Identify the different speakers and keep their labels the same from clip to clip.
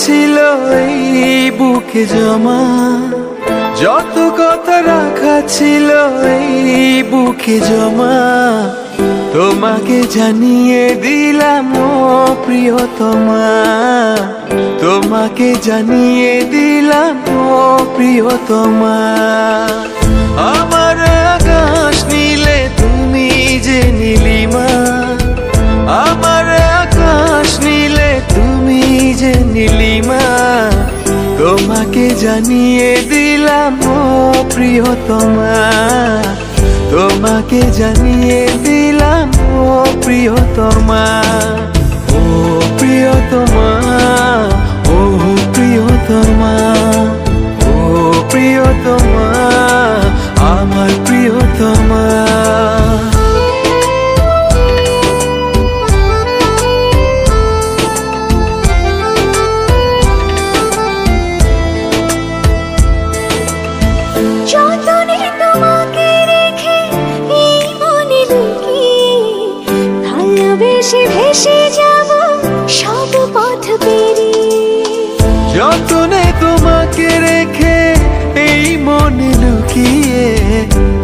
Speaker 1: ছিল এই বুকে জমা, যত কথা রাখা ছিল এই বুকে জমা, তোমাকে জানিয়ে দিলাম ও প্রিয়তমা, তোমাকে জানিয়ে দিলাম ও প্রিয়তমা। আমার আকাশ নীলে তুমি যে নীলিমা, আমার আকাশ নীলে তুমি যে নীলিমা, তোমাকে জানিয়ে দিলাম ও প্রিয়তমা, তোমাকে জানিয়ে দিলাম ও প্রিয়তমা। ও প্রিয়তমা, ও প্রিয়তমা, ও প্রিয়তমা, আমার প্রিয়তমা।
Speaker 2: যতনে তোমাকে রেখে এই মনে লুকিয়ে, ভালোবেসে ভেসে যাব সব পথ পেরিয়ে।
Speaker 1: যতনে তোমাকে রেখে এই মনে লুকিয়ে,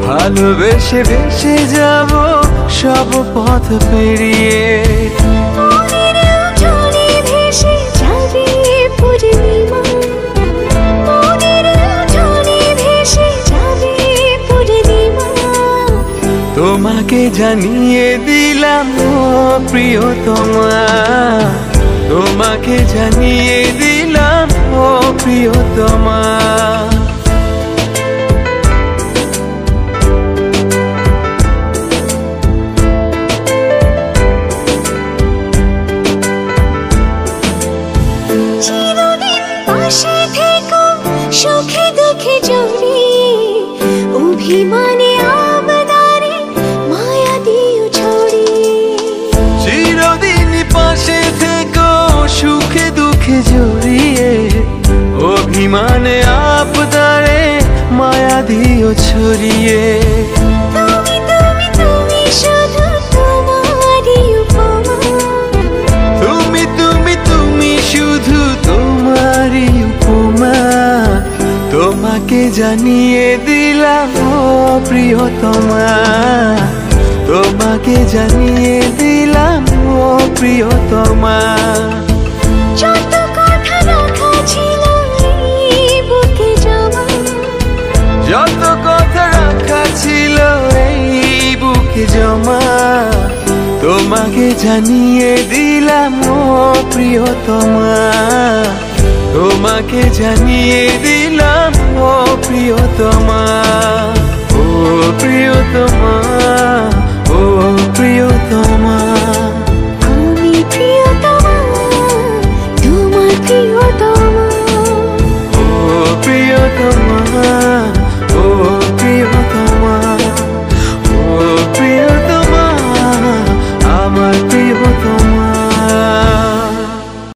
Speaker 1: ভালোবেসে ভেসে যাব সব পথ পেরিয়ে।
Speaker 2: মনের উঠোনে ভেসে যাবে পূর্ণিমা, মনের উঠোনে ভেসে যাবে পূর্ণিমা,
Speaker 1: তোমাকে জানিয়ে দিলাম ও প্রিয়তমা, তোমাকে জানিয়ে দিলাম ও প্রিয়তমা।
Speaker 2: চিরদিন পাশে থেকো সুখে দুঃখে জড়িয়ে, অভিমানে আবদারে মায়া দিও ছড়িয়ে।
Speaker 1: চিরদিন পাশে থেকো সুখে দুঃখে জড়িয়ে, অভিমানে আবদারে মায়া দিও ছড়িয়ে।
Speaker 2: তুমি তুমি তুমি শুধু তোমারই উপমা,
Speaker 1: তুমি তুমি তুমি শুধু তোমারই উপমা, তোমাকে জানিয়ে দিলাম ও প্রিয়তমা, তোমাকে জানিয়ে দিলাম ও প্রিয়তমা।
Speaker 2: যত কথা রাখা ছিল এই বুকে জমা,
Speaker 1: যত কথা রাখা ছিল এই বুকে জমা, তোমাকে জানিয়ে দিলাম ও প্রিয়তমা, তোমাকে জানিয়ে দিলাম ও প্রিয়তমা, ও প্রিয়তমা।